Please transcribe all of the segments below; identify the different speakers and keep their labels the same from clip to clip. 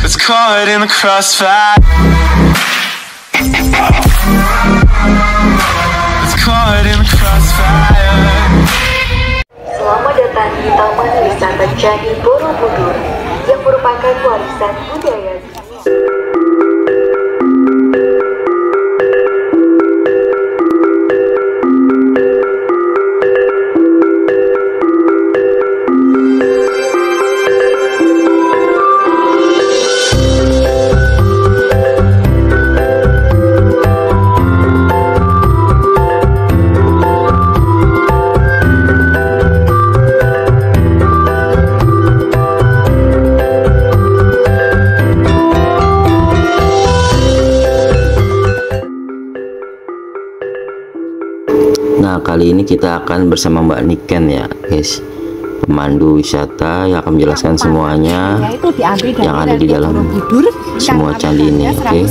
Speaker 1: It's caught in the crossfire. It's caught in the crossfire.
Speaker 2: Selamat datang di Taman Wisata Candi Borobudur yang merupakan warisan budaya dunia.
Speaker 3: Nah, kali ini kita akan bersama Mbak Niken ya guys, pemandu wisata yang akan menjelaskan semuanya yang ada di dalam semua candi ini. Oke,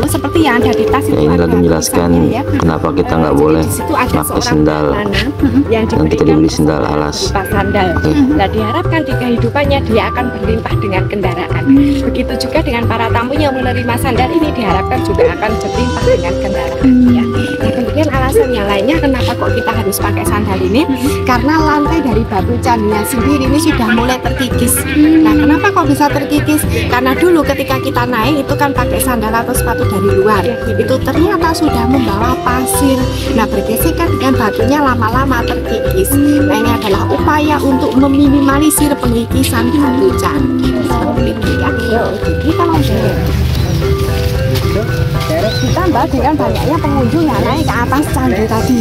Speaker 4: seperti yang ada di tas
Speaker 3: ya, ini lagi menjelaskan kenapa kita nggak boleh pakai sendal dan kita dibeli sendal alas.
Speaker 4: Oke. Nah, diharapkan di kehidupannya dia akan berlimpah dengan kendaraan. Begitu juga dengan para tamu yang menerima sandal ini, diharapkan juga akan berlimpah dengan kendaraan ya. Kemudian alasan yang lainnya kenapa kok kita harus pakai sandal ini, karena lantai dari batu candinya sendiri ini sudah mulai terkikis. Nah, kenapa kok bisa terkikis? Karena dulu ketika kita naik itu kan pakai sandal atau sepatu dari luar, itu ternyata sudah membawa pasir. Nah, bergesekan dengan batunya lama-lama terkikis. Nah, ini adalah upaya untuk meminimalisir pengikisan batu candi seperti itu ya. Jadi kalau ditambah dengan banyaknya pengunjung yang naik ke atas candi tadi,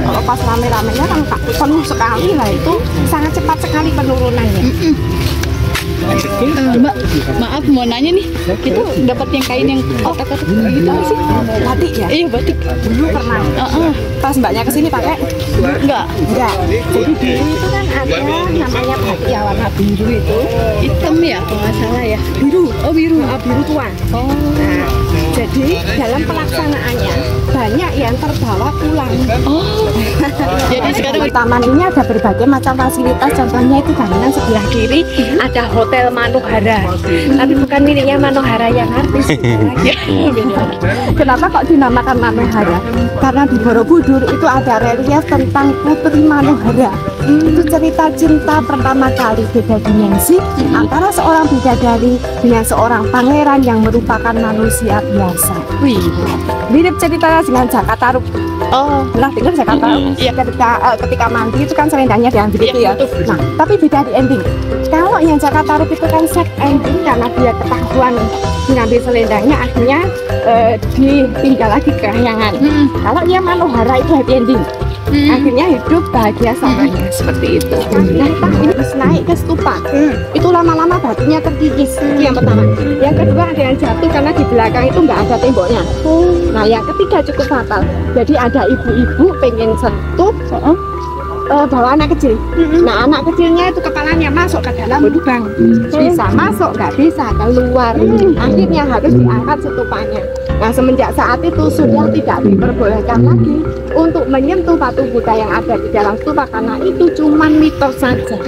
Speaker 4: kalau pas rame-ramenya kan penuh sekali, lah itu sangat cepat sekali penurunannya.
Speaker 5: Mbak, maaf mau nanya nih, kita dapat yang kain yang kotak-kotak gitu sih?
Speaker 4: Batik ya?
Speaker 5: Iya, batik.
Speaker 4: Dulu pernah. Pas mbaknya kesini pakai?
Speaker 5: Enggak.
Speaker 4: Jadi dulu itu kan ada namanya batik yang warna biru itu.
Speaker 5: Hitam ya, kalau nggak salah ya.
Speaker 4: Biru.
Speaker 5: Oh, biru.
Speaker 4: Biru tua.
Speaker 5: Oh.
Speaker 4: Nah, jadi dalam pelaksanaannya banyak yang terbawa pulang.
Speaker 5: Oh. Jadi sekarang
Speaker 4: di taman ini ada berbagai macam fasilitas. Contohnya itu bangunan sebelah kiri ada Hotel Manohara, tapi bukan miliknya Manohara yang artis. Kenapa kok dinamakan Manohara? Karena di Borobudur itu ada relief tentang Putri Manohara. Itu cerita cinta pertama kali beda dimensi antara seorang bidadari dengan seorang pangeran yang merupakan manusia biasa.
Speaker 5: Wih,
Speaker 4: mirip ceritanya dengan Jaka Tarub.
Speaker 5: oh,
Speaker 4: Pernah dengar Jaka Tarub?
Speaker 5: Iya.
Speaker 4: Ketika mandi itu kan selendangnya diambil itu ya. Nah, tapi beda di ending. Kalau yang Jaka Tarub itu kan sad ending karena dia ketahuan mengambil selendangnya, akhirnya ditinggal lagi ke kahyangan. Kalau yang Manohara itu happy ending. Akhirnya hidup bahagia samanya seperti itu. Nah, ini harus naik ke stupa. Itu lama-lama batunya terkikis. Itu yang pertama. Yang kedua ada yang jatuh karena di belakang itu nggak ada temboknya. Nah, yang ketiga cukup fatal. Jadi ada ibu-ibu pengen sentuh bawa anak kecil. Nah, anak kecilnya itu kepalanya masuk ke dalam lubang. Bisa masuk, nggak bisa keluar. Akhirnya harus diangkat setupanya. Nah, semenjak saat itu sudah tidak diperbolehkan lagi untuk menyentuh batu Buddha yang ada di dalam stupa karena itu cuma mitos saja.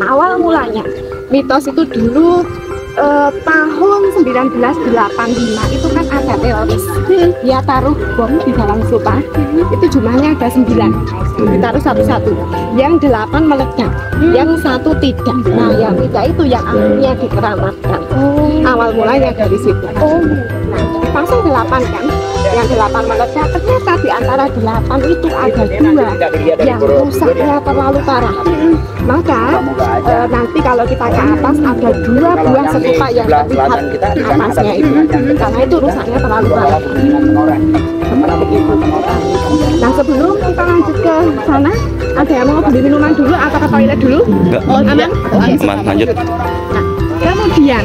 Speaker 4: Awal mulanya mitos itu dulu tahun 1985 itu kan ada teroris, dia taruh bom di dalam stupa. Itu jumlahnya ada 9, ditaruh satu-satu, yang 8 meledak, yang 1 tidak. Nah, yang tidak itu yang akhirnya dikeramatkan. Awal mulanya dari situ. Nah, dipasang 8 kan, yang 8 meledak. Ternyata di antara 8 itu ada 2 yang rusaknya terlalu parah. Maka nanti kalau kita ke atas ada 2 buah stupa yang terlihat atasnya itu, karena itu rusaknya terlalu parah. Nah, sebelum kita lanjut ke sana, ada yang mau beli minuman dulu atau ke toilet dulu? Aman?
Speaker 3: Aman, lanjut.
Speaker 4: Nah, kemudian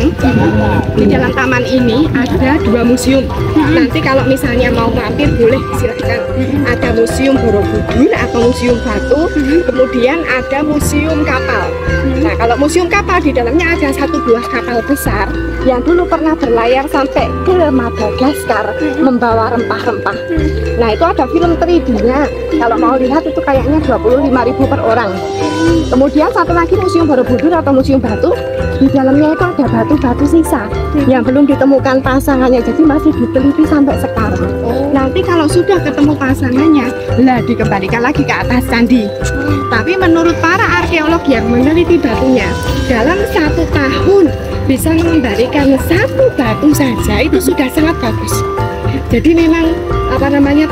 Speaker 4: di dalam taman ini ada 2 museum. Nanti kalau misalnya mau mampir boleh silahkan. Ada museum Borobudur atau museum batu, kemudian ada museum kapal. Nah, kalau museum kapal di dalamnya ada 1 buah kapal besar yang dulu pernah berlayar sampai ke Madagaskar membawa rempah-rempah. Nah, itu ada film 3D-nya. Kalau mau lihat itu kayaknya 25.000 per orang. Kemudian satu lagi Museum Borobudur atau Museum Batu. Di dalamnya itu ada batu-batu sisa yang belum ditemukan pasangannya, jadi masih diteliti sampai sekarang. Nanti kalau sudah ketemu pasangannya, lah dikembalikan lagi ke atas candi. Tapi menurut para arkeolog yang meneliti batunya, dalam 1 tahun bisa mengembalikan 1 batu saja itu sudah sangat bagus. Jadi memang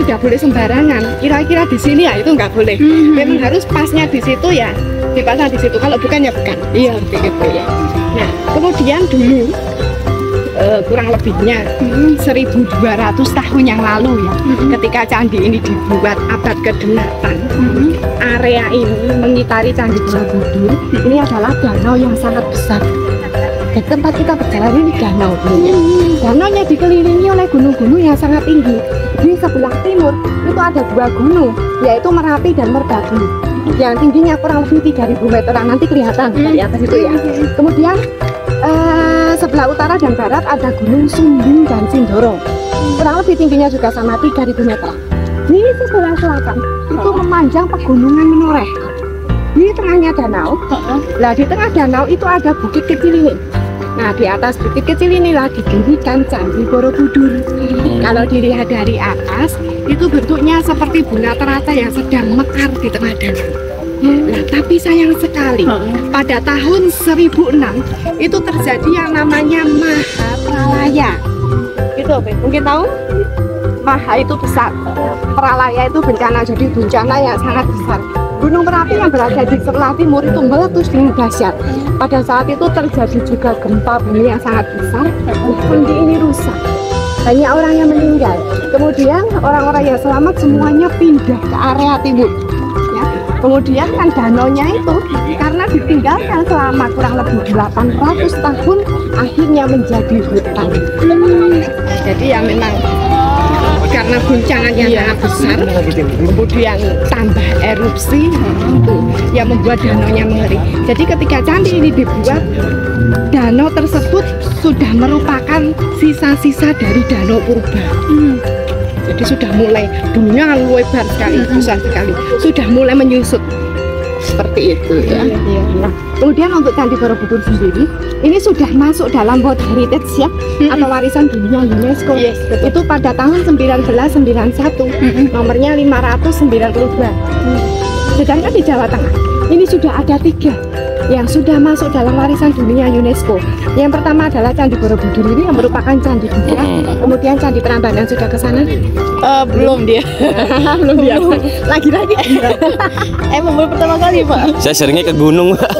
Speaker 4: tidak boleh sembarangan. Kira-kira di sini ya itu nggak boleh. Memang harus pasnya di situ ya, dipasang di situ. Kalau bukan ya bukan. Iya begitu ya. Nah kemudian dulu kurang lebihnya 1200 tahun yang lalu ya, ketika candi ini dibuat abad ke-8, area ini mengitari Candi Borobudur ini adalah danau yang sangat besar. Di tempat kita berjalan ini danau. Danaunya dikelilingi oleh gunung-gunung yang sangat tinggi. Di sebelah timur itu ada 2 gunung, yaitu Merapi dan Merbabu, yang tingginya kurang lebih 3000 meteran. Nanti kelihatan dari atas itu ya. Kemudian sebelah utara dan barat ada Gunung Sumbing dan Sindoro, kurang lebih tingginya juga sama 3000 meter. Di sebelah selatan itu memanjang pegunungan Menoreh. Di tengahnya danau. Nah di tengah danau itu ada bukit kecil ini. Nah di atas bukit kecil inilah didirikan Candi Borobudur. Kalau dilihat dari atas itu bentuknya seperti bunga teratai yang sedang mekar di tengah danau. Nah, tapi sayang sekali pada tahun 1006 itu terjadi yang namanya Mahapralaya. Itu apa? Mungkin tahu? Maha itu besar, Pralaya itu bencana, jadi bencana yang sangat besar. Gunung Merapi yang berada di sebelah timur itu meletus dengan dahsyat. Pada saat itu terjadi juga gempa bumi yang sangat besar, candi ini rusak. Banyak orang yang meninggal. Kemudian orang-orang yang selamat semuanya pindah ke area timur. Kemudian kan danaunya itu karena ditinggalkan selama kurang lebih 800 tahun akhirnya menjadi hutan. Jadi ya memang karena guncangannya sangat besar, kemudian tambah erupsi itu yang membuat danaunya mengering. Jadi ketika candi ini dibuat, danau tersebut sudah merupakan sisa-sisa dari danau purba. Jadi sudah mulai, dulunya lebar sekali, besar sekali, sudah mulai menyusut seperti itu ya. Nah, kemudian untuk Candi Borobudur sendiri, ini sudah masuk dalam World Heritage ya, atau warisan dunia UNESCO. Itu pada tahun 1991, nomornya 592. Sedangkan di Jawa Tengah, ini sudah ada 3 yang sudah masuk dalam warisan dunia UNESCO. Yang pertama adalah Candi Borobudur ini yang merupakan candi dunia. Kemudian Candi Prambanan sudah ke sana?
Speaker 5: Belum dia.
Speaker 4: Belum dia. Lagi-lagi.
Speaker 5: Emang baru pertama kali Pak.
Speaker 3: Saya seringnya ke gunung, Pak.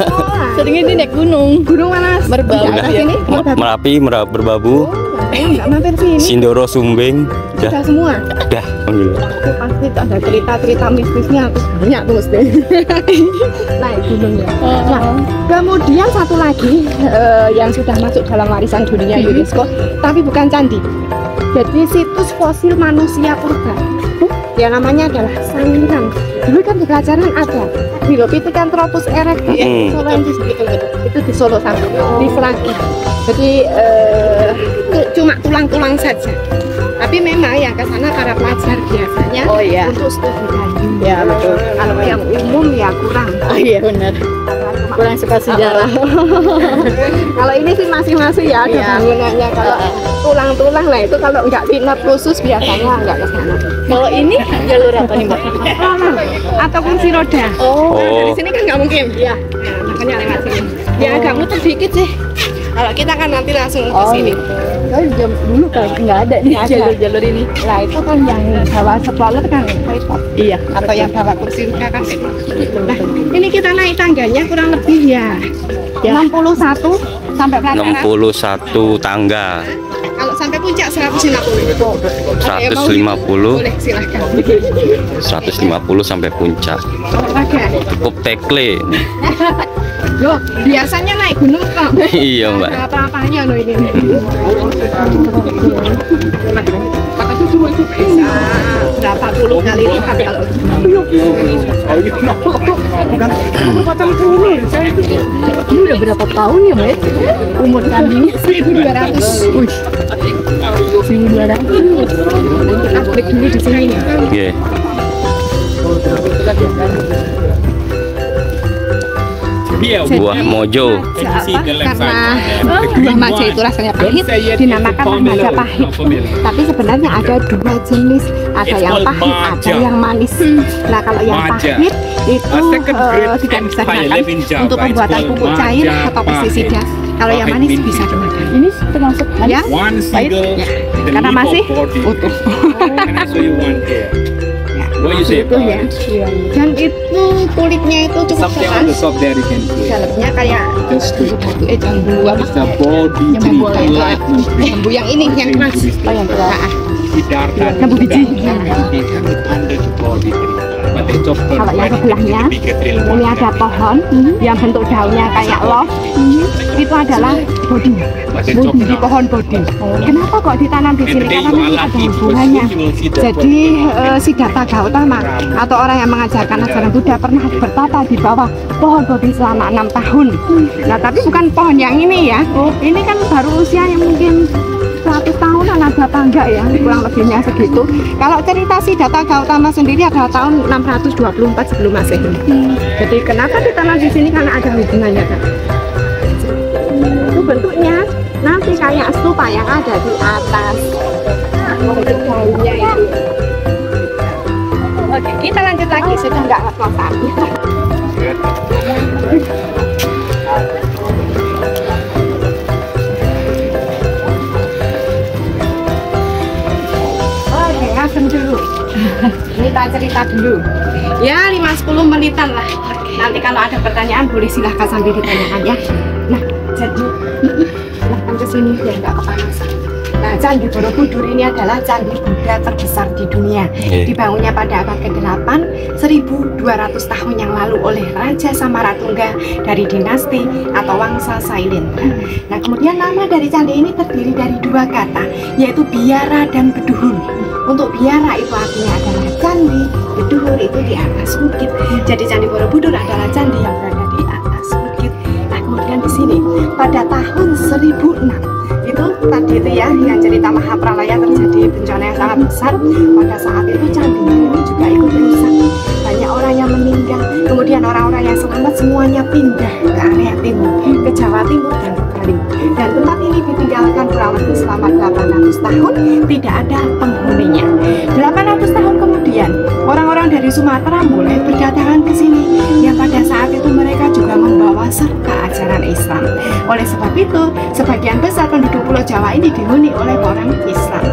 Speaker 5: Seringnya dia naik gunung.
Speaker 4: Gunung mana?
Speaker 5: Merbabu.
Speaker 4: Sini?
Speaker 3: Merapi, Merbabu,
Speaker 4: Enggak mampir sini.
Speaker 3: Sindoro, Sumbing,
Speaker 4: Sudah semua.
Speaker 3: udah, alhamdulillah.
Speaker 4: Itu pasti ada cerita-cerita mistisnya terus banyak terus deh. Naik gunungnya. Nah, kemudian satu lagi yang sudah masuk dalam warisan dunia UNESCO, tapi bukan candi. Jadi situs fosil manusia purba. Yang namanya adalah Sangiran. Dulu kan di pelajaran ada Dilopithecantropus erectus. Solo itu di Solo sana, di Seragen. Jadi cuma tulang-tulang saja. Tapi memang yang ke sana para pelajar biasanya untuk studi kayu.
Speaker 5: Ya betul.
Speaker 4: Kalau yang umum ya kurang.
Speaker 5: Oh iya benar. Kurang suka sejarah.
Speaker 4: Kalau ini sih masih ya ada bangunannya. Kalau tulang-tulang lah itu kalau nggak minat khusus biasanya nggak ke sana.
Speaker 5: Kalau ini jalur apa nih Mbak?
Speaker 4: Atau kursi roda. Dari sini kan nggak mungkin. Iya. Makanya lewat sini. Ya agak muter dikit sih. Kalau kita kan nanti langsung ke sini.
Speaker 5: Dulu kalau nggak ada nih jalur-jalur ini.
Speaker 4: Nah itu kan yang bawa stroller kan repot.
Speaker 5: Iya.
Speaker 4: Atau yang bawa kursi roda kan repot. Nah ini kita naik tangganya kurang lebih ya 61 sampai pelataran.
Speaker 3: 61 tangga.
Speaker 4: Kalau sampai puncak 150.
Speaker 3: 150.
Speaker 4: Boleh silahkan.
Speaker 3: 150 sampai puncak. Cukup tekle.
Speaker 4: Loh, biasanya naik gunung kok.
Speaker 3: Iya, Mbak.
Speaker 4: Apa-apanya loh ini. Berapa puluh kali lipat kalau
Speaker 5: Ini udah berapa tahun ya Mbak? Umur kambingnya
Speaker 4: 1200.
Speaker 5: 1200.
Speaker 4: Kita break dulu di sini.
Speaker 3: Buah mojo.
Speaker 4: Karena buah maja itu rasanya pahit, dinamakan Majapahit. Tapi sebenarnya ada dua jenis, ada yang pahit, ada yang manis. Nah kalau yang pahit itu tidak bisa digunakan untuk pembuatan pupuk cair atau pestisida. Kalau yang manis bisa dimakan. Ini termasuk ya, pahit ya. Karena masih utuh. Itu ya. Dan itu kulitnya itu cukup keras. Dalamnya kayak jambu apa? Jambu yang ini yang keras. Oh yang keras. Jambu biji. Kalau yang sebelahnya ini ada pohon yang bentuk daunnya kayak love. Itu adalah bodi di pohon bodi. Kenapa kok ditanam di sini? Karena ini ada hubungannya. Jadi Siddhartha Gautama atau orang yang mengajarkan ajaran Buddha pernah bertapa di bawah pohon bodi selama 6 tahun. Nah tapi bukan pohon yang ini ya. Ini kan baru usia yang mungkin 100 tahunan, ada apa enggak ya, kurang lebihnya segitu. Kalau cerita Siddhartha Gautama sendiri adalah tahun 624 sebelum Masehi. Jadi kenapa ditanam di sini? Karena ada hubungannya kan. Itu bentuknya nanti kayak stupa yang ada di atas. Daunnya itu. Oke, kita lanjut lagi, sudah nggak ngekos lagi. Dulu. Ini kita cerita dulu ya 5-10 menitan lah. Nanti kalau ada pertanyaan boleh silahkan sambil ditanyakan ya. Nah jadi silahkan kesini biar nggak kepanasan. Nah Candi Borobudur ini adalah candi Buddha terbesar di dunia. Dibangunnya pada abad ke-8 1200 tahun yang lalu oleh Raja Samaratungga dari dinasti atau Wangsa Sailendra. Nah kemudian nama dari candi ini terdiri dari dua kata, yaitu biara dan beduhur. Untuk biara itu artinya adalah candi, beduhur itu di atas bukit. Jadi Candi Borobudur adalah candi yang berada di atas bukit. Nah kemudian di sini pada tahun 1006 itu tadi itu ya yang cerita Mahapralaya terjadi bencana yang sangat besar. Pada saat itu candi ini juga ikut rusak, banyak orang yang meninggal. Kemudian orang-orang yang selamat semuanya pindah ke area timur, ke Jawa Timur dan ke Bali. Dan tempat ini ditinggalkan kurang lebih selama 800 tahun, tidak ada penghuninya. 800 tahun kemudian orang-orang dari Sumatera mulai berdatangan ke sini, yang pada saat itu mereka juga membawa serta ajaran Islam. Oleh sebab itu sebagian besar penduduk Pulau Jawa ini dihuni oleh orang Islam.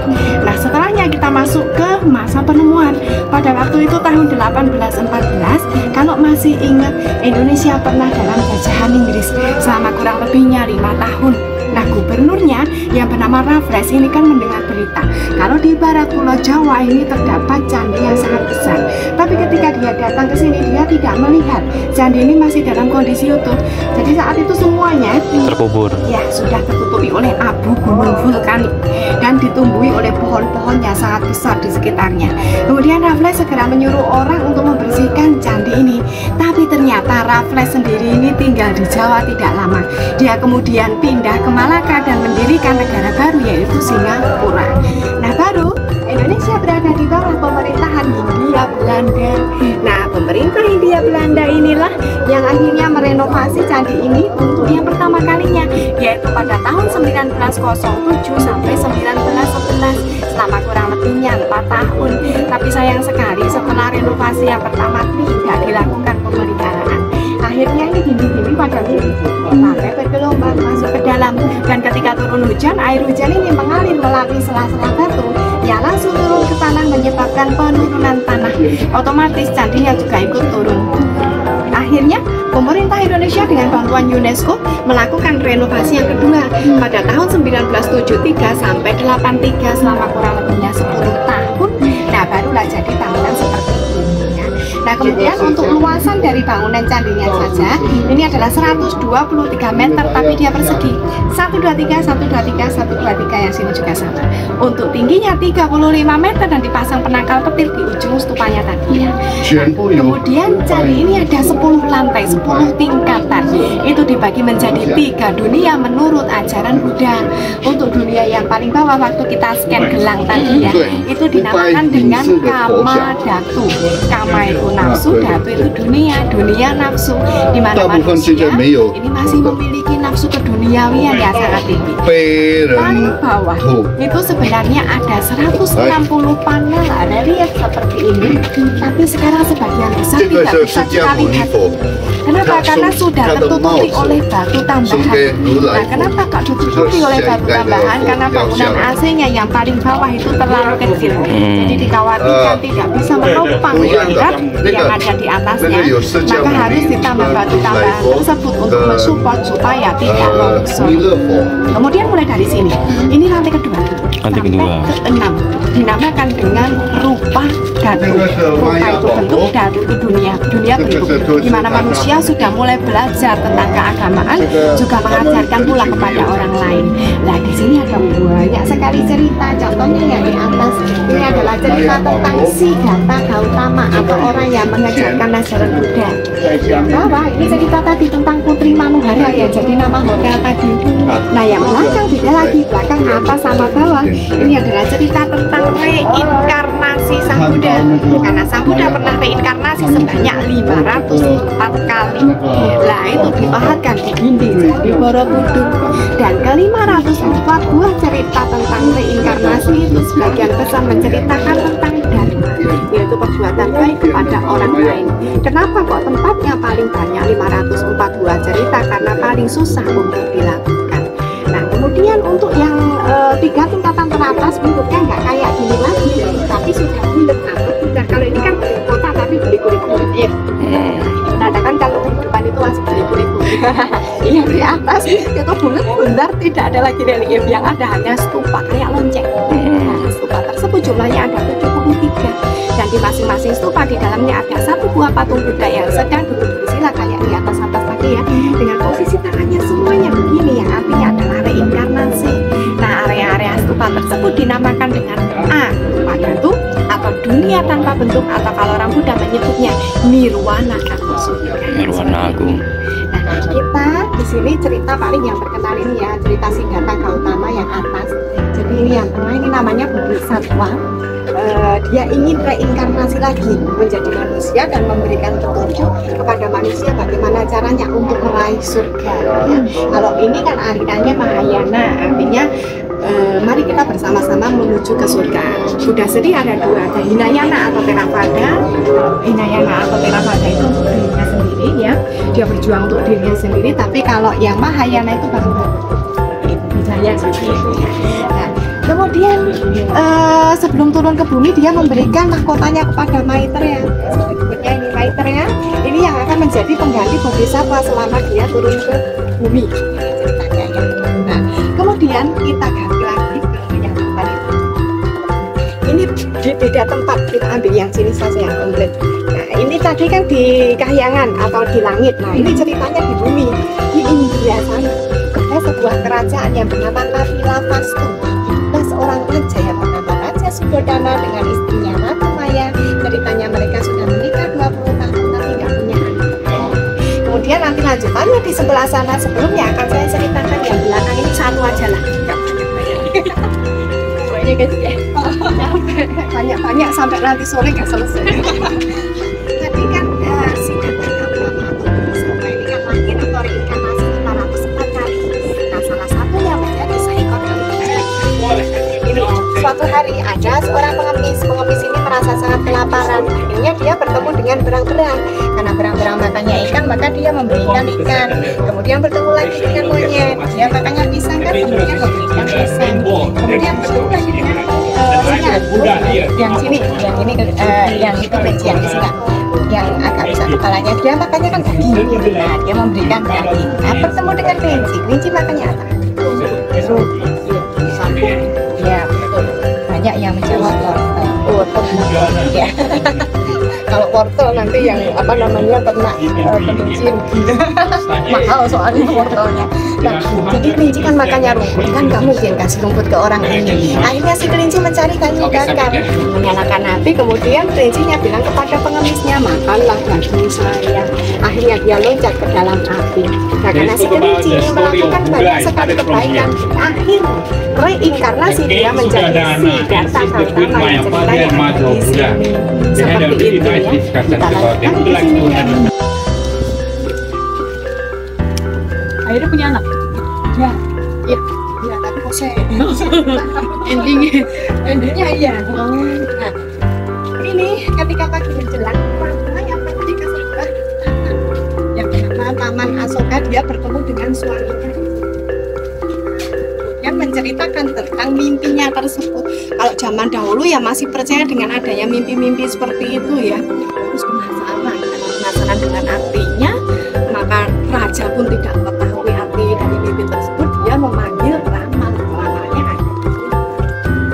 Speaker 4: Nah setelahnya kita masuk ke masa penemuan. Pada waktu itu tahun 1814, kalau masih ingat, Indonesia pernah dalam jajahan Inggris selama kurang lebihnya 5 tahun. Nah gubernurnya yang bernama Raffles ini kan mendengar berita kalau di barat Pulau Jawa ini terdapat candi yang sangat besar. Tapi ketika dia datang ke sini dia tidak melihat candi ini masih dalam kondisi utuh. Jadi saat itu semuanya
Speaker 3: Terkubur.
Speaker 4: Ya sudah tertutupi oleh abu gunung vulkanik dan ditumbuhi oleh pohon-pohon yang sangat besar di sekitarnya. Kemudian Raffles segera menyuruh orang untuk membersihkan candi ini. Tapi ternyata Raffles sendiri ini tinggal di Jawa tidak lama. Dia kemudian pindah ke Malaka dan mendirikan negara baru yaitu Singapura. Nah baru Indonesia berada di bawah pemerintahan Hindia Belanda. Nah pemerintah Hindia Belanda inilah yang akhirnya merenovasi candi ini untuk yang pertama kalinya, yaitu pada tahun 1907 sampai 1911, selama kurang lebihnya 4 tahun. Tapi sayang sekali setelah renovasi yang pertama tidak dilakukan pemeliharaan. Akhirnya ini dinding-dinding pada sampai bergelombang masuk ke dalam, dan ketika turun hujan, air hujan ini mengalir melalui sela-sela batu yang langsung turun ke tanah menyebabkan penurunan tanah. Otomatis candinya juga ikut turun. Akhirnya pemerintah Indonesia dengan bantuan UNESCO melakukan renovasi yang kedua pada tahun 1973 sampai 83 selama kurang lebihnya 10 tahun. Nah barulah jadi bangunan seperti ini. Nah kemudian untuk luasan dari bangunan candinya saja ini adalah 123 meter, tapi dia persegi. Satu 123, 123, 123 yang sini juga sama. Untuk tingginya 35 meter dan dipasang penangkal petir di ujung stupanya tadi ya. Kemudian candi ini ada 10 lantai, 10 tingkatan. Itu dibagi menjadi 3 dunia menurut ajaran Buddha. Untuk dunia yang paling bawah waktu kita scan gelang tadi ya, itu dinamakan dengan kama datu. Kama itu nafsu, datu itu dunia, dunia nafsu, di mana manusia ini masih memiliki nafsu keduniawian yang sangat tinggi. Paling bawah itu sebenarnya ada 160 panel relief seperti ini, tapi sekarang sebagian besar tidak bisa kita lihat. Kenapa? Karena sudah tertutupi oleh batu tambahan. Nah, kenapa kok ditutupi oleh batu tambahan? Karena bangunan AC-nya yang paling bawah itu terlalu kecil, jadi dikhawatirkan tidak bisa menopang berat yang ada di atasnya, maka harus ditambah batu tambahan tersebut untuk mensupport supaya tidak longsor. Kemudian mulai dari sini, ini lantai kedua sampai ke-6 dinamakan dengan rupa datu. Rupa itu bentuk, datu itu dunia bentuk, di mana manusia sudah mulai belajar tentang keagamaan, juga mengajarkan pula kepada orang lain. Nah, di sini ada banyak sekali cerita. Contohnya yang di atas ini adalah cerita tentang Siddhartha Gautama atau orang yang mengajarkan ajaran Buddha. Yang bawah ini cerita tadi tentang Putri Manuhara yang jadi nama hotel tadi. Nah, yang belakang beda lagi, belakang atas sama bawah ini adalah cerita tentang reinkarnasi Sang Buddha. Karena Sang Buddha pernah reinkarnasi sebanyak 504 kali. Nah, itu dipahatkan di dinding Candi Borobudur. Dan ke-504 buah cerita tentang reinkarnasi itu sebagian besar menceritakan tentang dharma, yaitu perbuatan baik kepada orang lain. Kenapa kok tempatnya paling banyak 504 buah cerita? Karena paling susah untuk dilakukan. Nah, kemudian untuk yang 3 tingkatan teratas bentuknya nggak kayak gini lagi, tapi sudah bulat. Nah, kalau ini kan kota tapi berliku-liku ya. Kan kalau di depan itu masih berliku-liku. Yang di atas itu bulat bundar, tidak ada lagi relief, yang ada hanya stupa kayak lonceng. Nah, stupa tersebut jumlahnya ada 73 dan di masing-masing stupa di dalamnya ada 1 buah patung Buddha yang sedang duduk bersila kayak di atas tadi ya, dengan posisi tangannya semuanya begini, yang artinya adalah reinkarnasi. Nah, area-area stupa tersebut dinamakan dengan rupa datu atau dunia tanpa bentuk, atau kalau orang Buddha menyebutnya nirwana atau surga.
Speaker 3: Nirwana agung.
Speaker 4: Nah, kita di sini cerita paling yang terkenal ini ya, cerita Siddhartha Gautama yang atas. Jadi ini yang tengah ini namanya Bodhisattva. Dia ingin reinkarnasi lagi menjadi manusia dan memberikan petunjuk kepada manusia bagaimana caranya untuk meraih surga ya. Kalau ini kan arinanya Mahayana, artinya mari kita bersama-sama menuju ke surga. Buddha sendiri ada 2, ada Hinayana atau Theravada. Hinayana atau Theravada itu untuk dirinya sendiri ya, dia berjuang untuk dirinya sendiri. Tapi kalau yang Mahayana itu baru Wijaya seperti itu ya. Nah, kemudian sebelum turun ke bumi dia memberikan mahkotanya kepada Maitreya. Berikutnya ini Maitreya, ini yang akan menjadi pengganti Bodhisattva selama dia turun ke bumi. Ini ceritanya ya. Nah, kemudian kita ganti lagi ke yang tempat itu. Ini di beda tempat, kita ambil yang sini saja yang komplit. Nah, ini tadi kan di Kahyangan atau di langit. Nah, ini ceritanya di bumi, di India sana. Ada sebuah kerajaan yang bernama Kapilavastu. Seorang raja yang bernama Raja Suddhodana dengan istrinya Ratu Maya. Ceritanya mereka sudah menikah 20 tahun tapi tidak punya anak. Kemudian nanti lanjutannya di sebelah sana, sebelumnya akan saya ceritakan yang belakang ini satu aja lah. Banyak guys ya. Banyak-banyak sampai nanti sore nggak selesai. Tadi kan Siddhartha Gautama atau Bodhisattva ini kan lahir atau reinkarnasi 504 kali. Nah, salah satunya menjadi seekor ini. Suatu hari ada seorang pengemis ini merasa sangat kelaparan. Akhirnya dia bertemu dengan berang-berang. Karena berang-berang makannya ikan, maka dia memberikan ikan. Kemudian bertemu lagi dengan monyet, dia makannya pisang kan, kemudian memberikan pisang. Kemudian bertemu lagi dengan yang sini, yang itu kelinci yang di sini, yang agak besar kepalanya, dia makannya kan daging. Nah, dia memberikan daging. Nah, bertemu dengan kelinci makannya apa? Ya, betul. Banyak yang menjawab ya. Kalau wortel nanti yang apa namanya kena kelinci rugi. Mahal soalnya wortelnya. Nah, jadi kelinci kan makannya rumput, kan nggak mungkin kasih rumput ke orang ini. Akhirnya si kelinci mencari kayu bakar, menyalakan api, kemudian kelincinya bilang kepada pengemisnya, makanlah daging saya. Akhirnya dia loncat ke dalam api. Nah, karena si kelinci ini melakukan banyak sekali kebaikan, akhirnya reinkarnasi dia menjadi Siddhartha Gautama yang ceritanya ada di sini. Seperti itu ya. Kita lanjutkan di sini ya.
Speaker 5: Akhirnya punya anak.
Speaker 4: Ya, ya, ya, tapi kok saya
Speaker 5: Endingnya
Speaker 4: iya. Nah, ini ketika pagi menjelang, Rama yang pergi ke sebuah taman yang bernama Taman Asoka, dia bertemu dengan suaminya. Yang menceritakan tentang mimpinya tersebut. Kalau zaman dahulu ya masih percaya dengan adanya mimpi-mimpi seperti itu ya. Terus penasaran dengan artinya, maka raja pun tidak mengetahui arti dari mimpi tersebut. Dia memanggil Rama. Ramanya ada.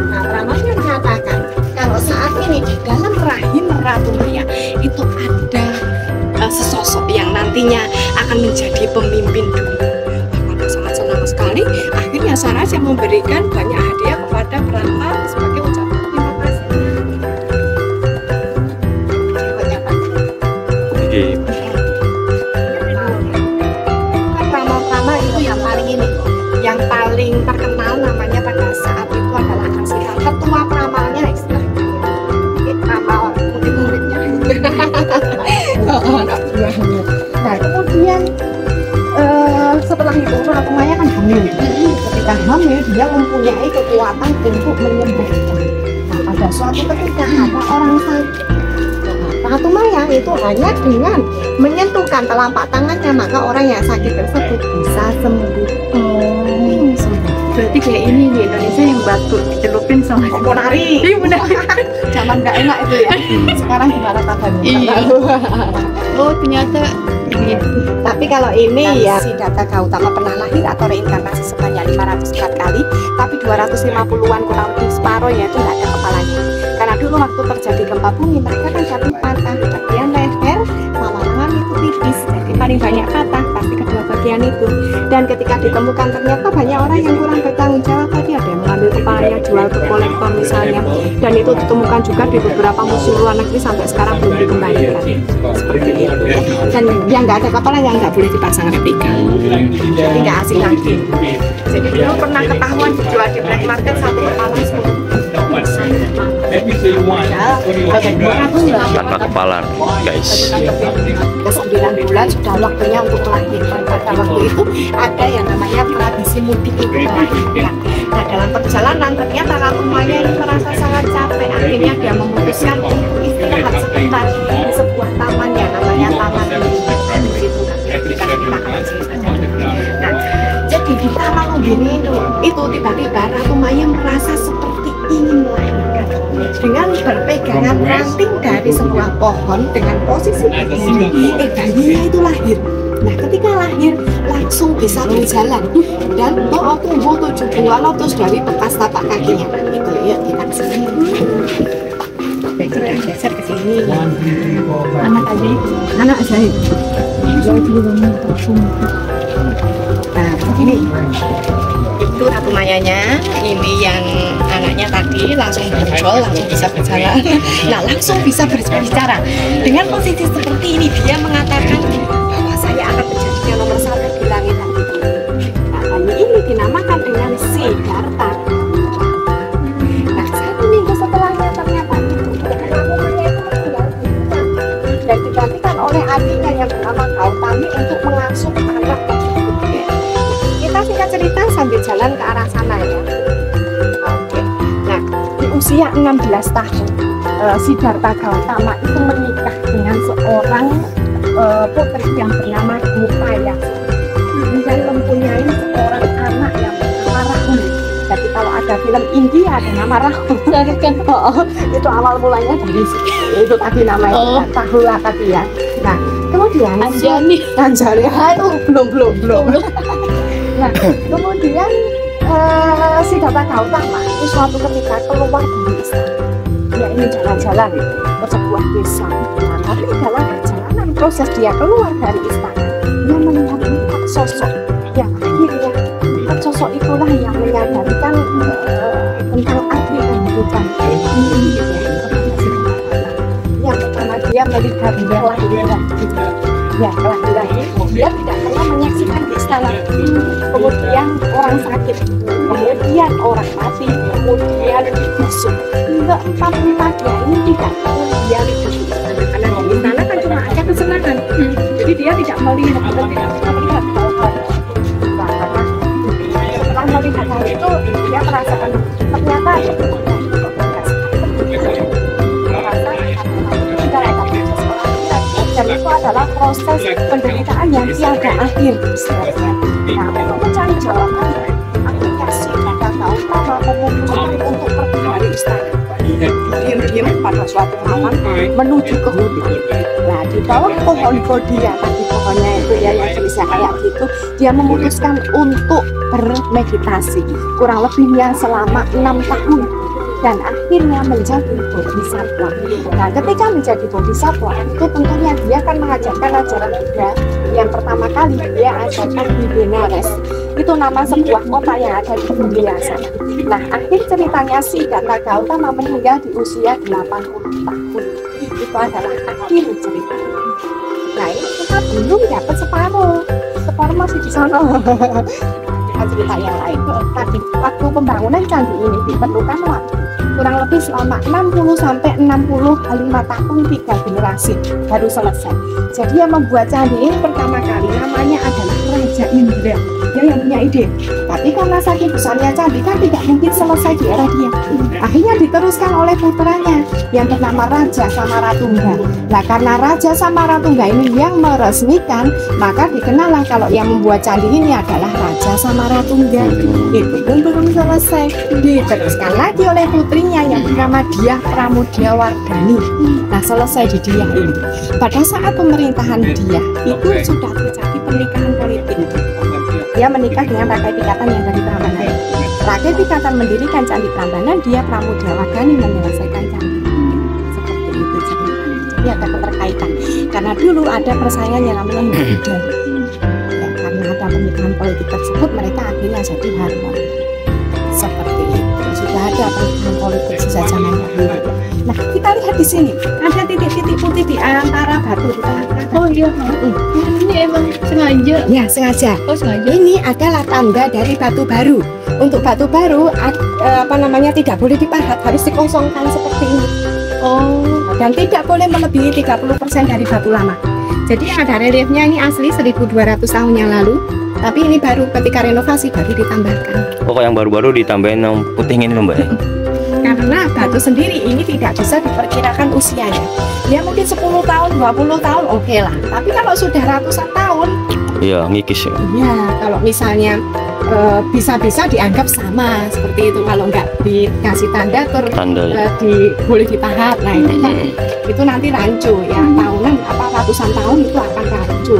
Speaker 4: Nah, Ramanya mengatakan kalau saat ini di dalam rahim Ratu Maya itu ada sesosok yang nantinya akan menjadi pemimpin dunia. Maka sangat senang sekali. Akhirnya sang raja memberikan banyak hadiah kepada Rama sebagai ucapan terima kasih. Rama itu yang paling ini, yang paling terkenal namanya pada saat itu adalah Arsita, ketua peramalnya istilahnya. Peramal murid-muridnya. Nah, kemudian setelah itu Ratu Maya kan hamil. Ketika hamil dia mempunyai kekuatan untuk menyembuhkan. Nah, pada suatu ketika ada orang sakit, Ratu Maya itu hanya dengan menyentuhkan telapak tangannya maka orang yang sakit tersebut bisa sembuh.
Speaker 5: Berarti kayak ini di Indonesia yang batuk dicelupin sama
Speaker 4: Ponari.
Speaker 5: Iya benar.
Speaker 4: Zaman nggak enak itu ya. Sekarang gimana kabarnya?
Speaker 5: Iya. Oh ternyata gitu.
Speaker 4: Tapi kalau ini ya Siddhartha Gautama pernah lahir atau reinkarnasi sebanyak 504 kali, tapi 250-an kurang lebih separuh ya itu nggak ada kepalanya. Karena dulu waktu terjadi gempa bumi mereka kan jatuh patah, bagian leher sama lengan itu tipis, jadi paling banyak patah pasti kedua bagian itu. Dan ketika ditemukan ternyata banyak orang yang kurang bertanggung jawab, tadi ada yang mengambil kepalanya jual ke kolektor misalnya, dan itu ditemukan juga di beberapa museum luar negeri sampai sekarang belum dikembalikan seperti itu ya. Dan yang nggak ada kepala yang nggak boleh dipasang replika, jadi nggak asing lagi. Jadi dulu pernah ketahuan dijual di black market satu kepala
Speaker 3: 8 kepala guys.
Speaker 4: Ke 9 bulan sudah waktunya untuk melahirkan. Pada waktu itu ada yang namanya tradisi mudik untuk melahirkan. Nah, dalam perjalanan ternyata Ratu Maya ini merasa sangat capek. Akhirnya dia memutuskan untuk istirahat sebentar di sebuah taman yang namanya Taman Lumbini. Di situ nanti kita akan ceritanya. Nah, jadi di Taman Lumbini itu tiba-tiba Ratu Maya merasa seperti ingin melahirkan dengan berpegangan ranting dari sebuah pohon dengan posisi berdiri. Bayinya itu lahir. Nah, ketika lahir langsung bisa berjalan dan tumbuh 7 buah lotus dari bekas tapak kakinya. Itu ya kita kesini. Geser ke sini.
Speaker 5: anak ajaib.
Speaker 4: Anak ajaib. Nah, ini itu Ratu Mayanya, ini yang anaknya tadi langsung berjol, langsung bisa berjalan. Nah, langsung bisa berbicara. Dengan posisi seperti ini dia mengatakan bahwa saya akan menjadi yang nomor 1 di langit dan di bumi. Nah, bayi ini dinamakan dengan Siddhartha. Nah, 1 minggu setelahnya ternyata Ratu Maya itu meninggal dan digantikan oleh adiknya yang bernama Gautami untuk mengasuh anak tersebut. Kita singkat cerita sambil jalan ke arah sana ya. Oke. Nah, di usia 16 tahun Siddhartha Gautama itu menikah dengan seorang putri yang bernama Upaya dan mempunyai seorang anak yang bernama Rahul. Jadi kalau ada film India ada nama Rahul kan, itu awal mulanya dari situ. Itu tadi namanya Rahul tadi ya. Nah, kemudian
Speaker 5: Anjani
Speaker 4: itu belum. Nah, kemudian Siddhartha Gautama itu suatu ketika keluar dari istana. dia ingin jalan-jalan ke sebuah desa. Nah, tapi dalam perjalanan proses dia keluar dari istana, dia melihat 4 sosok yang akhirnya 4 sosok itulah yang menyadarkan tentang arti kehidupan. Yang pertama dia melihat kelahiran, ya kelahiran itu dia tidak pernah menyaksikan di istana. Kemudian orang sakit, kemudian orang mati, kemudian busuk. Keempat dia ini tidak pernah dia lihat di istana, karena di istana kan cuma ada kesenangan. Jadi dia tidak melihat, tidak pernah melihat hal-hal. Setelah melihat hal itu, dia merasakan ternyata dan itu adalah proses penderitaan yang tiada akhir sebenarnya. Nah, untuk mencari jawaban, aplikasi kata utama memutuskan untuk pergi dari istana. Diam-diam pada suatu malam menuju ke hutan. Nah, di bawah pohon kodia, tadi pohonnya itu ya yang jenisnya kayak gitu, dia memutuskan untuk bermeditasi kurang lebihnya selama 6 tahun. Dan akhirnya menjadi bodhisattva. Nah, ketika menjadi bodhisattva itu tentunya dia akan mengajarkan ajaran Buddha. Yang pertama kali dia ajarkan di Benares. Itu nama sebuah kota yang ada di India sana. Nah, akhir ceritanya Siddhartha Gautama meninggal di usia 80 tahun. Itu adalah akhir ceritanya. Nah, ini kita belum dapat separuh masih di sana. Cerita yang lain tadi, waktu pembangunan candi ini diperlukan waktu kurang lebih selama 60 sampai 65 tahun, 3 generasi baru selesai. Jadi yang membuat candi ini pertama kali namanya adalah Raja Indra, dia yang punya ide. Tapi karena saking besarnya candi kan tidak mungkin selesai di era dia. Akhirnya diteruskan oleh putranya yang bernama Raja Samaratungga. Nah, karena Raja Samaratungga ini yang meresmikan, maka dikenallah kalau yang membuat candi ini adalah Raja Samaratungga. Itu pun belum selesai, diteruskan lagi oleh putrinya yang bernama Dyah Pramudyawardhani. Nah, selesai di Dyah ini. Pada saat pemerintahan Dyah itu sudah terjadi pernikahan politik. Dia menikah dengan Rakai Pikatan yang dari Prambanan. Rakai Pikatan mendirikan Candi Prambanan, Dyah Pramudyawardhani menyelesaikan candi. Seperti itu ceritanya. Jadi ada keterkaitan. Karena dulu ada persaingan yang namanya Hindu-Buddha. Ya, karena ada pernikahan politik tersebut, mereka akhirnya jadi harmoni. Seperti itu. Sudah ada pernikahan politik sejak zaman dahulu. Nah, kita lihat di sini ada titik-titik putih di antara batu di tengah-tengah.
Speaker 5: Oh iya, ini emang sengaja.
Speaker 4: Ya, sengaja.
Speaker 5: Oh, sengaja.
Speaker 4: Ini adalah tanda dari batu baru. Untuk batu baru, tidak boleh dipahat, harus dikosongkan seperti ini.
Speaker 5: Oh,
Speaker 4: Dan tidak boleh melebihi 30% dari batu lama. Jadi ada reliefnya, ini asli 1200 tahun yang lalu. Tapi ini baru ketika renovasi baru ditambahkan.
Speaker 3: Oh, yang baru-baru ditambahin yang putih ini loh, Mbak.
Speaker 4: Karena batu sendiri ini tidak bisa diperkirakan usianya. Dia mungkin 10 tahun, 20 tahun oke lah. Tapi kalau sudah ratusan tahun,
Speaker 3: Iya, ngikis ya.
Speaker 4: ya kalau misalnya bisa-bisa dianggap sama seperti itu. Kalau nggak dikasih tanda
Speaker 3: Tanda ya.
Speaker 4: boleh dipahat. Nah itu nanti rancu ya, tahunan apa ratusan tahun itu akan rancu.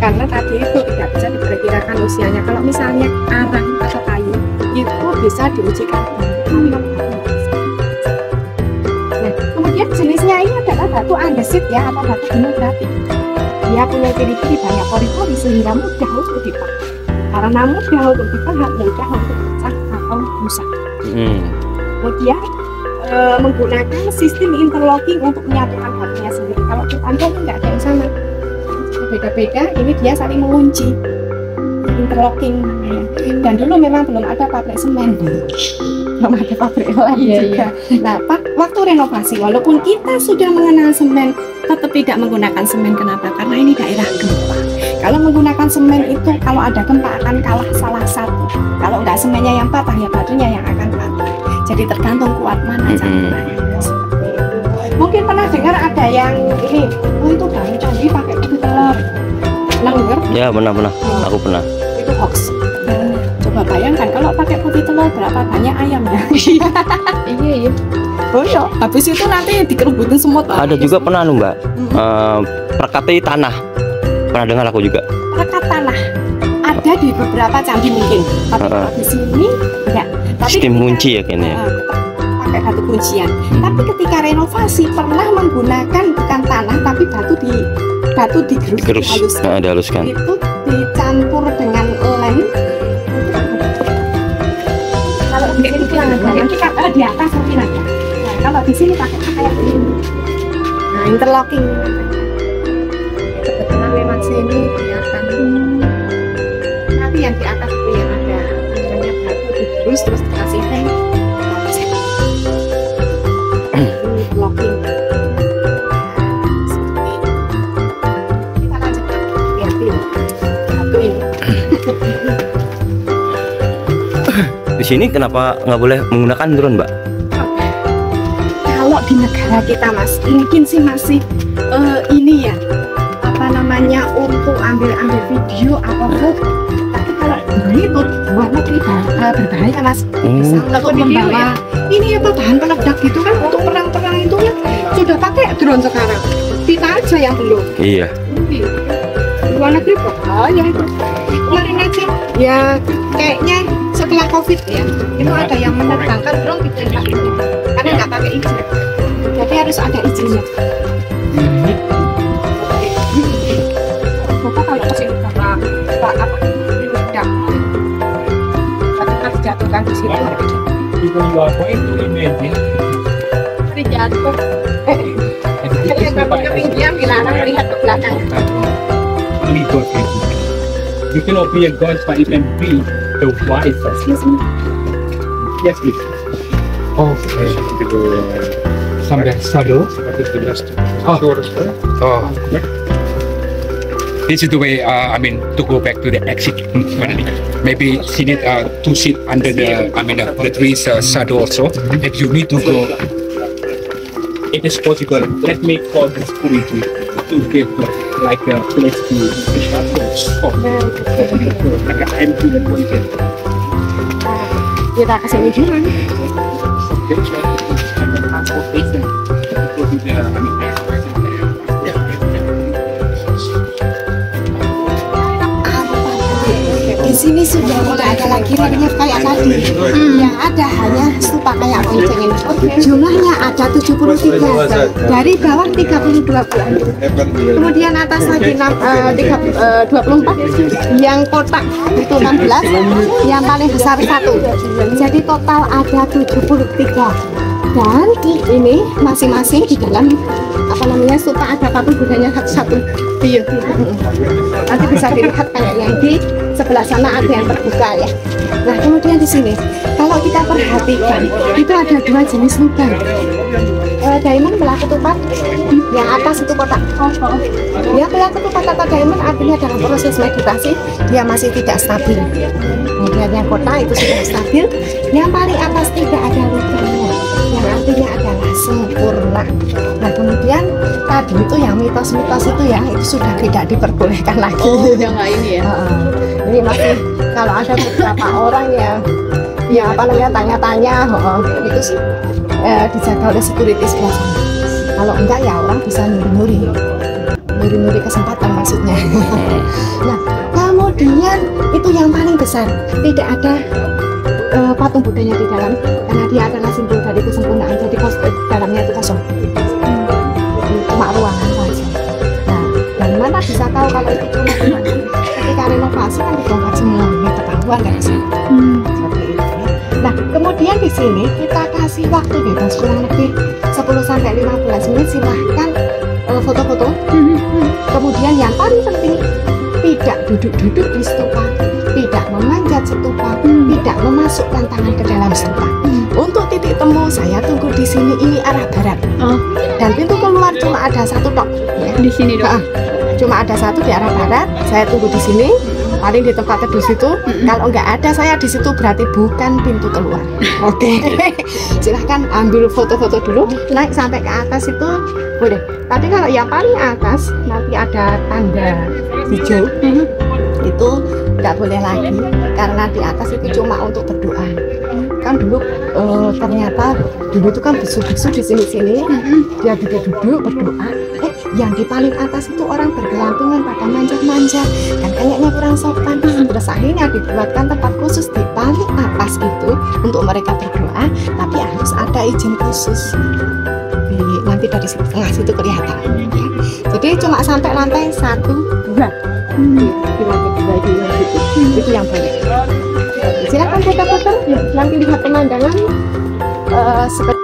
Speaker 4: Karena tadi itu tidak bisa diperkirakan usianya. Kalau misalnya arang atau kayu itu bisa diujikan. Nah, kemudian jenisnya ini adalah batu andesit ya, atau batu gunung berapi. Dia punya ciri-ciri banyak pori-pori sehingga mudah untuk dipahat. Karena mudah untuk dipahat, mudah untuk pecah atau rusak. Kemudian menggunakan sistem interlocking untuk menyatukan batunya sendiri. Kalau kita ini nggak ada yang sama, beda-beda. Ini dia saling mengunci, interlocking namanya. Dan dulu memang belum ada pabrik semen, belum ada pabrik lem juga. Nah, waktu renovasi, walaupun kita sudah mengenal semen, tetap tidak menggunakan semen. Kenapa? Karena ini daerah gempa. Kalau menggunakan semen itu, kalau ada gempa akan kalah salah satu. Kalau nggak semennya yang patah, ya batunya yang akan patah. Jadi tergantung kuat mana campurannya. Mungkin pernah dengar ada yang ini, oh itu bangun candi pakai putih telur. Pernah dengar?
Speaker 3: Ya, pernah. Aku pernah.
Speaker 4: Itu hoax. Coba bayangkan kalau pakai putih telur berapa banyak ayam ya?
Speaker 5: iya.
Speaker 4: Oh iya, habis itu nanti dikerubutin semut.
Speaker 3: Ada juga pernah loh, Mbak. Perkati tanah. Pernah dengar aku juga.
Speaker 4: Perekat tanah. Ada di beberapa candi mungkin. Tapi kalau di sini enggak. Tapi
Speaker 3: Sistem kunci ya kayaknya.
Speaker 4: Pakai pakai batu kuncian. Tapi ketika renovasi pernah menggunakan bukan tanah tapi batu digerus,
Speaker 3: dihaluskan.
Speaker 4: Itu dicampur dengan lem. Kalau di sini kurang ada, nanti di atas mungkin ada. Nah, kalau di sini pakai kayak ini. Nah, interlocking. Kebetulan lewat sini kelihatan. Tapi yang di atas itu yang ada namanya batu digerus terus dikasih lem. Interlocking. Kita lanjut lihat batu ini.
Speaker 3: Di sini kenapa nggak boleh menggunakan drone, Mbak?
Speaker 4: Kalau di negara kita, Mas, mungkin sih masih ini ya, apa namanya, untuk ambil video atau foto. Tapi kalau itu luar negeri berbahaya, Mas. Bisa untuk membawa ini apa bahan peledak gitu kan, untuk perang-perang itu kan sudah pakai drone sekarang. Kita aja yang belum.
Speaker 3: Iya.
Speaker 4: Luar negeri berbahaya itu. Kemarin aja ya kayaknya setelah COVID ya, itu ada yang menerbangkan drone tidak pakai izin, karena nggak pakai izin. Jadi harus ada izinnya. Bapak kalau kasih apa tidak, ketika dijatuhkan di situ. Terjatuh. Kalian bapak ketinggian dilarang melihat ke belakang.
Speaker 6: You cannot be a ghost, but you can be the wise.
Speaker 4: Excuse me.
Speaker 6: Yes, please. Okay. Sampai saddle. Oh. This is the way. I mean, to go back to the exit. Maybe she need to sit under the. I mean, the trees saddle also. If you need to go, it is possible. Let me call the security to give like a place to stop. Like a empty position.
Speaker 4: Kita kesini juga. Di sini sudah tidak ada lagi relief kayak tadi. Yang ada hanya stupa kayak bonceng ini. Jumlahnya ada 73, dari bawah 32 bulan. Kemudian atas lagi 24, yang kotak itu 16, yang paling besar 1. Jadi total ada 73. Dan ini masing-masing di dalam apa namanya stupa ada patung budanya satu-satu. Iya. Nanti bisa dilihat kayak yang di sebelah sana ada yang terbuka ya. Nah kemudian di sini kalau kita perhatikan itu ada 2 jenis lubang. Diamond belah ketupat, yang atas itu kotak. Ya belah ketupat atau diamond artinya dalam proses meditasi dia masih tidak stabil. Kemudian yang kotak itu sudah stabil. Yang paling atas tidak ada lubangnya, yang artinya adalah sempurna. Nah kemudian tadi itu yang mitos-mitos itu ya itu sudah tidak diperbolehkan lagi.
Speaker 5: Oh, udah nggak ini ya?
Speaker 4: Ini masih kalau ada beberapa orang yang apa namanya tanya-tanya, itu sih dijaga oleh security sebelah sana. Kalau enggak ya orang bisa nyuri kesempatan maksudnya. Nah kemudian itu yang paling besar, tidak ada patung budanya di dalam karena dia adalah simbol dari kesempurnaan. Jadi dalamnya itu kosong, cuma ruangan saja. Nah dan mana bisa tahu kalau itu cuma ruangan? Ketika renovasi kan dibongkar semua, ini ketahuan kan sih. Seperti itu ya. Nah kemudian di sini kita kasih waktu bebas kurang lebih 10-15 menit, silahkan foto-foto. Kemudian yang paling penting tidak duduk-duduk di stupa, tidak memanjat stupa, tidak memasukkan tangan ke dalam stupa. Untuk titik temu saya tunggu di sini, ini arah barat. Dan pintu keluar cuma ada 1 tok. Ya.
Speaker 5: Di sini dong.
Speaker 4: Cuma ada 1 di arah barat. Saya tunggu di sini. Paling di tempat teduh situ. Kalau nggak ada saya di situ berarti bukan pintu keluar. Oke. Silahkan ambil foto-foto dulu. Naik sampai ke atas itu boleh. Tapi kalau yang paling atas nanti ada tanda hijau. Itu nggak boleh lagi karena di atas itu cuma untuk berdoa. Kan dulu ternyata dulu itu kan bisu-bisu di sini-sini dia duduk berdoa. Yang di paling atas itu orang bergelantungan pada manja-manja kan kayaknya kurang sopan. Terus akhirnya dibuatkan tempat khusus di paling atas itu untuk mereka berdoa, tapi harus ada izin khusus. Nanti dari tengah situ kelihatan ya. Jadi cuma sampai lantai 1, 2 di lantai 2 itu yang boleh. Silakan foto-foto, nanti lihat pemandangan seperti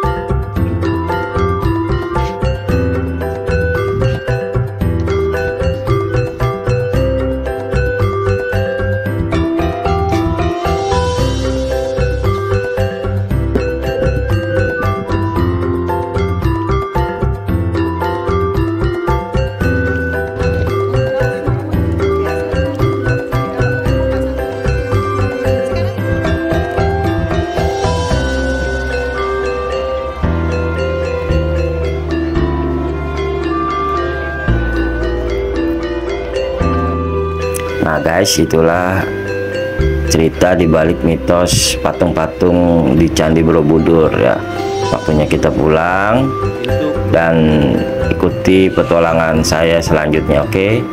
Speaker 3: Nah guys, itulah cerita di balik mitos patung-patung di Candi Borobudur ya. Waktunya kita pulang dan ikuti petualangan saya selanjutnya, oke?